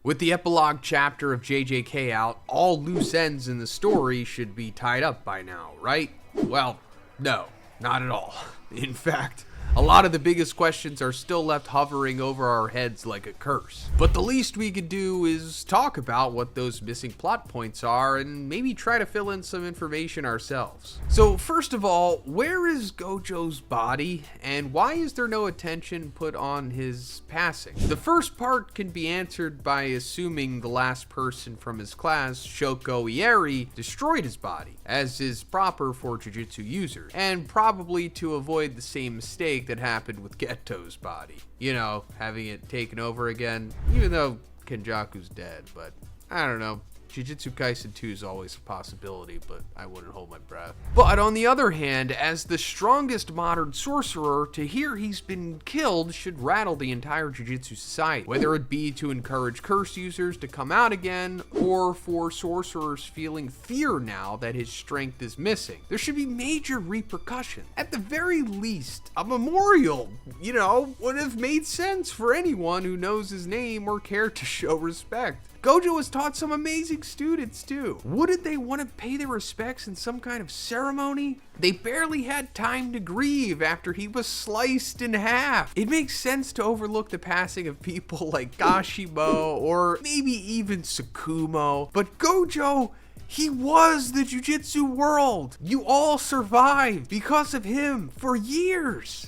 With the epilogue chapter of JJK out, all loose ends in the story should be tied up by now, right? Well, no, not at all. In fact, a lot of the biggest questions are still left hovering over our heads like a curse. But the least we could do is talk about what those missing plot points are and maybe try to fill in some information ourselves. So first of all, where is Gojo's body and why is there no attention put on his passing? The first part can be answered by assuming the last person from his class, Shoko Ieri, destroyed his body, as is proper for Jujutsu users, and probably to avoid the same mistake that happened with Geto's body. You know, having it taken over again, even though Kenjaku's dead, but I don't know. Jujutsu Kaisen 2 is always a possibility, but I wouldn't hold my breath. But on the other hand, as the strongest modern sorcerer, to hear he's been killed should rattle the entire Jujutsu society, whether it be to encourage curse users to come out again, or for sorcerers feeling fear now that his strength is missing. There should be major repercussions. At the very least, a memorial, would have made sense for anyone who knows his name or cared to show respect. Gojo has taught some amazing students too. Wouldn't they want to pay their respects in some kind of ceremony? They barely had time to grieve after he was sliced in half. It makes sense to overlook the passing of people like Gashimo or maybe even Tsukumo, but Gojo, he was the Jujutsu world. You all survived because of him for years.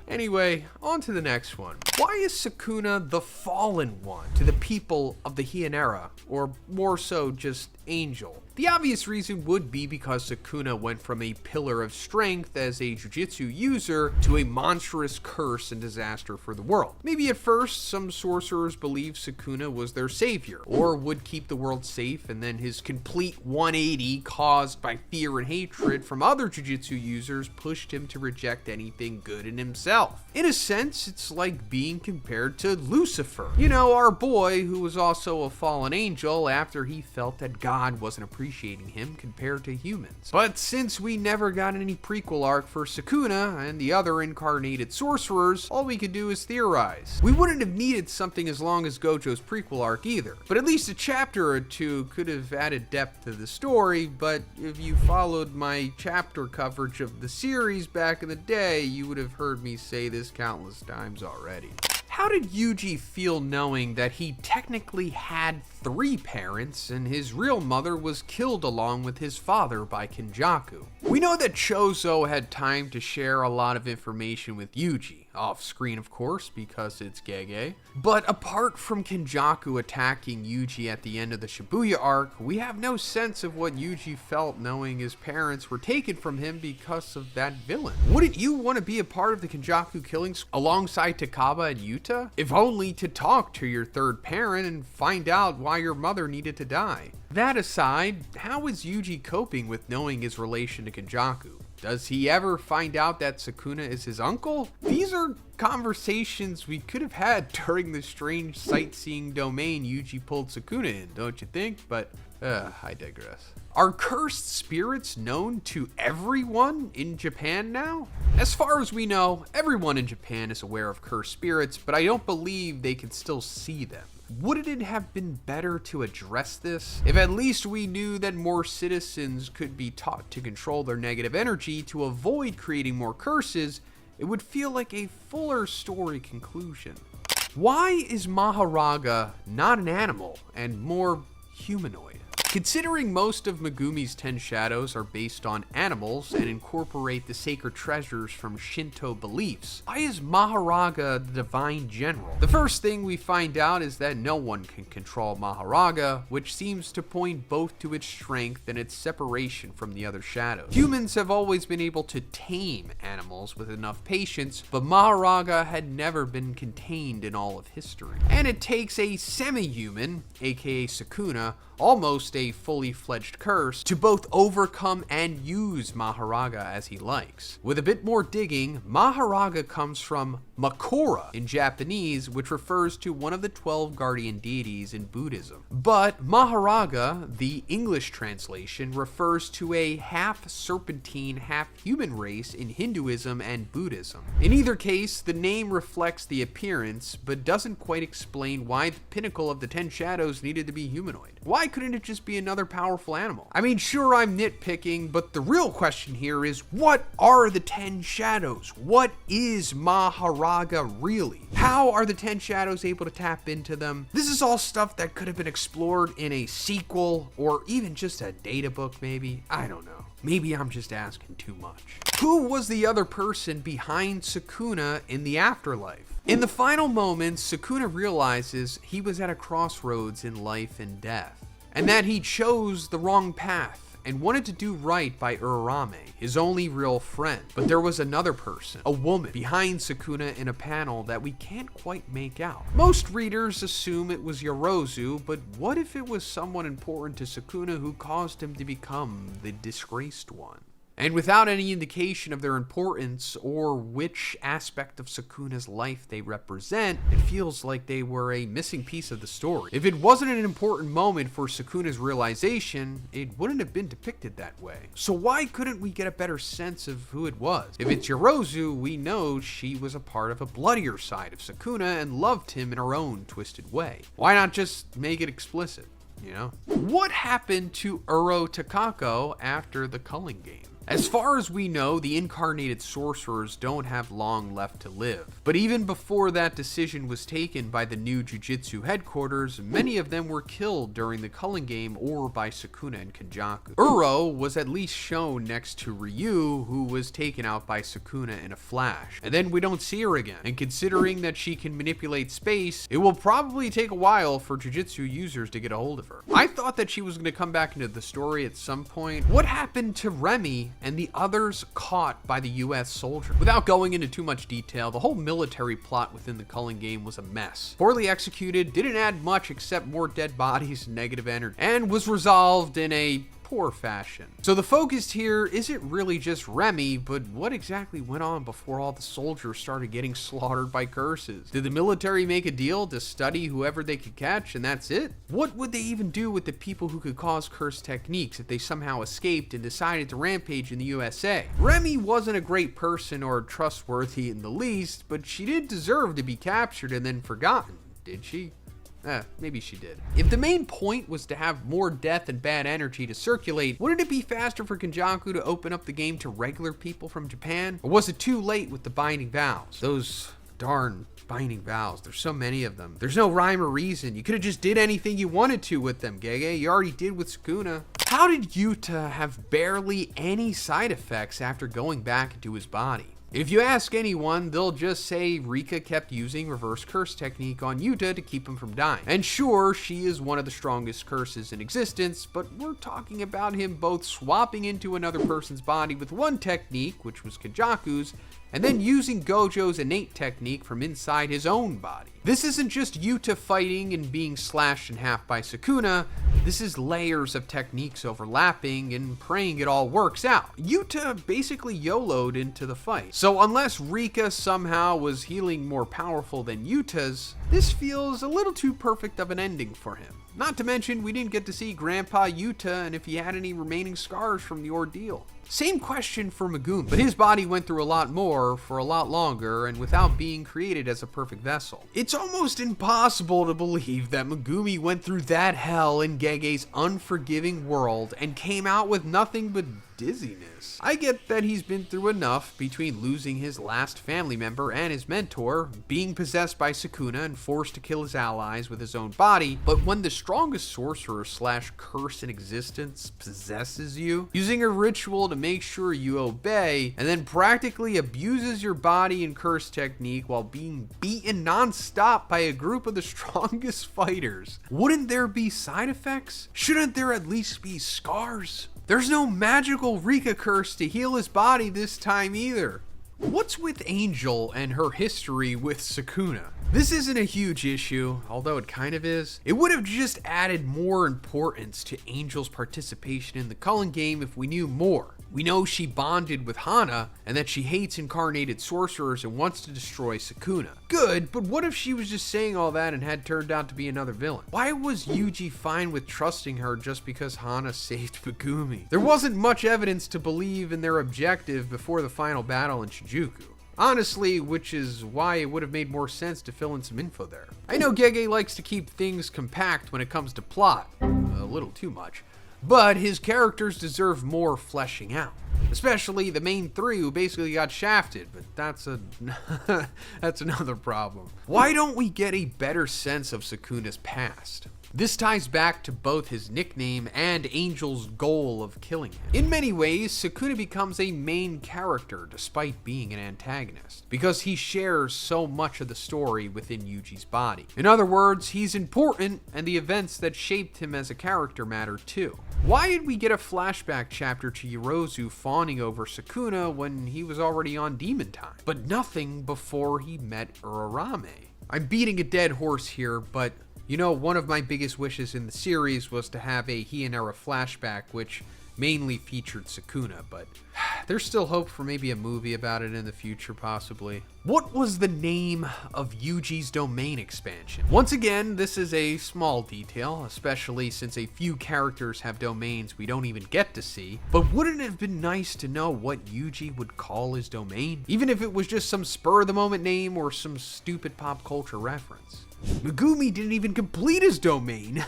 Anyway, on to the next one. Why is Sukuna the fallen one to the people of the Heian era, or more so just Angel? The obvious reason would be because Sukuna went from a pillar of strength as a Jujutsu user to a monstrous curse and disaster for the world. Maybe at first, some sorcerers believed Sukuna was their savior, or would keep the world safe, and then his complete 180 caused by fear and hatred from other Jujutsu users pushed him to reject anything good in himself. In a sense, it's like being compared to Lucifer. Our boy who was also a fallen angel after he felt that God wasn't appreciating him compared to humans. But since we never got any prequel arc for Sukuna and the other incarnated sorcerers, all we could do is theorize. We wouldn't have needed something as long as Gojo's prequel arc either, but at least a chapter or two could have added depth to the story. But if you followed my chapter coverage of the series back in the day, you would have heard me say this countless times already. How did Yuji feel knowing that he technically had 3 parents and his real mother was killed along with his father by Kenjaku? We know that Chozo had time to share a lot of information with Yuji, off screen of course because it's Gege. But apart from Kenjaku attacking Yuji at the end of the Shibuya arc, we have no sense of what Yuji felt knowing his parents were taken from him because of that villain. Wouldn't you want to be a part of the Kenjaku killings alongside Takaba and Yuta? If only to talk to your 3rd parent and find out why your mother needed to die. That aside, how is Yuji coping with knowing his relation to Kenjaku? Does he ever find out that Sukuna is his uncle? These are conversations we could have had during the strange sightseeing domain Yuji pulled Sukuna in, don't you think? But, I digress. Are cursed spirits known to everyone in Japan now? As far as we know, everyone in Japan is aware of cursed spirits, but I don't believe they can still see them. Wouldn't it have been better to address this? If at least we knew that more citizens could be taught to control their negative energy to avoid creating more curses, it would feel like a fuller story conclusion. Why is Mahoraga not an animal and more humanoid? Considering most of Megumi's 10 shadows are based on animals and incorporate the sacred treasures from Shinto beliefs, why is Mahoraga the divine general? The first thing we find out is that no one can control Mahoraga, which seems to point both to its strength and its separation from the other shadows. Humans have always been able to tame animals with enough patience, but Mahoraga had never been contained in all of history. And it takes a semi-human, aka Sukuna, almost a a fully fledged curse to both overcome and use Mahoraga as he likes. With a bit more digging, Mahoraga comes from Makora in Japanese, which refers to one of the 12 guardian deities in Buddhism. But Mahoraga, the English translation, refers to a half-serpentine, half-human race in Hinduism and Buddhism. In either case, the name reflects the appearance, but doesn't quite explain why the pinnacle of the 10 shadows needed to be humanoid. Why couldn't it just be another powerful animal? I mean, sure, I'm nitpicking, but the real question here is, what are the 10 shadows? What is Mahoraga really? How are the 10 shadows able to tap into them? This is all stuff that could have been explored in a sequel, or even just a data book maybe. I don't know. Maybe I'm just asking too much. Who was the other person behind Sukuna in the afterlife? In the final moments, Sukuna realizes he was at a crossroads in life and death, and that he chose the wrong path and wanted to do right by Urarame, his only real friend. But there was another person, a woman, behind Sukuna in a panel that we can't quite make out. Most readers assume it was Yorozu, but what if it was someone important to Sukuna who caused him to become the disgraced one? And without any indication of their importance or which aspect of Sukuna's life they represent, it feels like they were a missing piece of the story. If it wasn't an important moment for Sukuna's realization, it wouldn't have been depicted that way. So why couldn't we get a better sense of who it was? If it's Yorozu, we know she was a part of a bloodier side of Sukuna and loved him in her own twisted way. Why not just make it explicit, you know? What happened to Uro Takako after the culling game? As far as we know, the incarnated sorcerers don't have long left to live. But even before that decision was taken by the new Jujutsu headquarters, many of them were killed during the culling game or by Sukuna and Kenjaku. Uro was at least shown next to Ryu, who was taken out by Sukuna in a flash. And then we don't see her again. And considering that she can manipulate space, it will probably take a while for Jujutsu users to get a hold of her. I thought that she was going to come back into the story at some point. What happened to Remy and the others caught by the US soldier? Without going into too much detail, the whole military plot within the culling game was a mess. Poorly executed, didn't add much except more dead bodies and negative energy, and was resolved in a poor fashion. So the focus here isn't really just Remy, but what exactly went on before all the soldiers started getting slaughtered by curses? Did the military make a deal to study whoever they could catch and that's it? What would they even do with the people who could cause curse techniques if they somehow escaped and decided to rampage in the USA? Remy wasn't a great person or trustworthy in the least, but she did deserve to be captured and then forgotten, did she? Maybe she did. If the main point was to have more death and bad energy to circulate, wouldn't it be faster for Kenjaku to open up the game to regular people from Japan? Or was it too late with the binding vows? Those darn binding vows, there's so many of them. There's no rhyme or reason. You could have just did anything you wanted to with them, Gege. You already did with Sukuna. How did Yuta have barely any side effects after going back into his body? If you ask anyone, they'll just say Rika kept using reverse curse technique on Yuta to keep him from dying. And sure, she is one of the strongest curses in existence, but we're talking about him both swapping into another person's body with one technique, which was Kenjaku's, and then using Gojo's innate technique from inside his own body. This isn't just Yuta fighting and being slashed in half by Sukuna. This is layers of techniques overlapping and praying it all works out. Yuta basically YOLO'd into the fight. So unless Rika somehow was healing more powerful than Yuta's, this feels a little too perfect of an ending for him. Not to mention, we didn't get to see Grandpa Yuta and if he had any remaining scars from the ordeal. Same question for Megumi, but his body went through a lot more for a lot longer and without being created as a perfect vessel. It's almost impossible to believe that Megumi went through that hell in Gege's unforgiving world and came out with nothing but dizziness. I get that he's been through enough between losing his last family member and his mentor, being possessed by Sukuna and forced to kill his allies with his own body, but when the strongest sorcerer / curse in existence possesses you, using a ritual to make sure you obey, and then practically abuses your body and curse technique while being beaten non-stop by a group of the strongest fighters, wouldn't there be side effects? Shouldn't there at least be scars? There's no magical Rika curse to heal his body this time either. What's with Angel and her history with Sukuna? This isn't a huge issue, although it kind of is. It would have just added more importance to Angel's participation in the culling game if we knew more. We know she bonded with Hana, and that she hates incarnated sorcerers and wants to destroy Sukuna. Good, but what if she was just saying all that and had turned out to be another villain? Why was Yuji fine with trusting her just because Hana saved Megumi? There wasn't much evidence to believe in their objective before the final battle in Shinjuku. Honestly, which is why it would have made more sense to fill in some info there. I know Gege likes to keep things compact when it comes to plot, a little too much, but his characters deserve more fleshing out. Especially the main three who basically got shafted, but that's another problem. Why don't we get a better sense of Sukuna's past? This ties back to both his nickname and Angel's goal of killing him. In many ways, Sukuna becomes a main character despite being an antagonist, because he shares so much of the story within Yuji's body. In other words, he's important, and the events that shaped him as a character matter too. Why did we get a flashback chapter to Yorozu fawning over Sukuna when he was already on demon time, but nothing before he met Urarame? I'm beating a dead horse here, but you know, one of my biggest wishes in the series was to have a Heian era flashback, which mainly featured Sukuna, but there's still hope for maybe a movie about it in the future, possibly. What was the name of Yuji's domain expansion? Once again, this is a small detail, especially since a few characters have domains we don't even get to see, but wouldn't it have been nice to know what Yuji would call his domain? Even if it was just some spur-of-the-moment name or some stupid pop culture reference. Megumi didn't even complete his domain,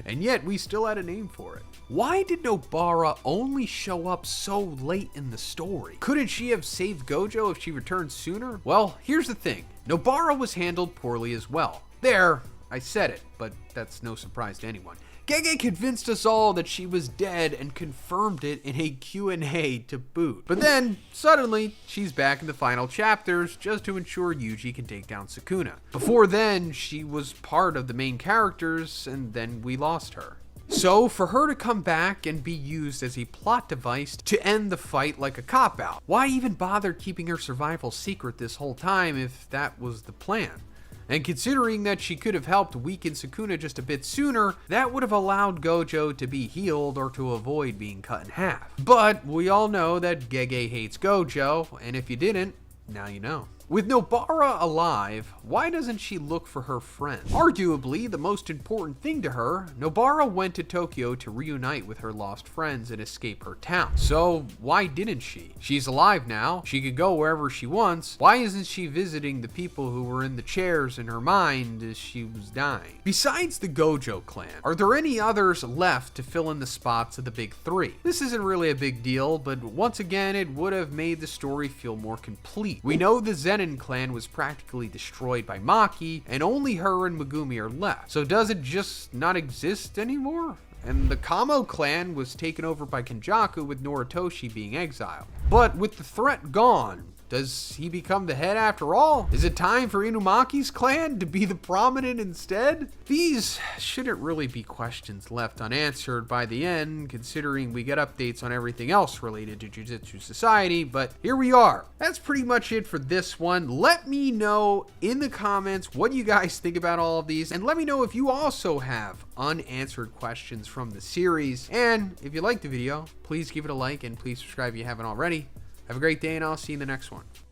and yet we still had a name for it. Why did Nobara only show up so late in the story? Couldn't she have saved Gojo if she returned sooner? Well, here's the thing. Nobara was handled poorly as well. There, I said it, but that's no surprise to anyone. Gege convinced us all that she was dead and confirmed it in a Q&A to boot. But then, suddenly, she's back in the final chapters just to ensure Yuji can take down Sukuna. Before then, she was part of the main characters, and then we lost her. So, for her to come back and be used as a plot device to end the fight like a cop-out, why even bother keeping her survival secret this whole time if that was the plan? And considering that she could have helped weaken Sukuna just a bit sooner, that would have allowed Gojo to be healed or to avoid being cut in half. But we all know that Gege hates Gojo, and if you didn't, now you know. With Nobara alive, why doesn't she look for her friend? Arguably, the most important thing to her, Nobara went to Tokyo to reunite with her lost friends and escape her town. So why didn't she? She's alive now, she could go wherever she wants. Why isn't she visiting the people who were in the chairs in her mind as she was dying? Besides the Gojo clan, are there any others left to fill in the spots of the big three? This isn't really a big deal, but once again, it would have made the story feel more complete. We know the Zhoniin clan was practically destroyed by Maki, and only her and Megumi are left. So does it just not exist anymore? And the Kamo clan was taken over by Kenjaku, with Noritoshi being exiled. But with the threat gone, does he become the head after all? Is it time for Inumaki's clan to be the prominent instead? These shouldn't really be questions left unanswered by the end, considering we get updates on everything else related to Jujutsu Society, but here we are. That's pretty much it for this one. Let me know in the comments what you guys think about all of these, and let me know if you also have unanswered questions from the series. And if you liked the video, please give it a like and please subscribe if you haven't already. Have a great day, and I'll see you in the next one.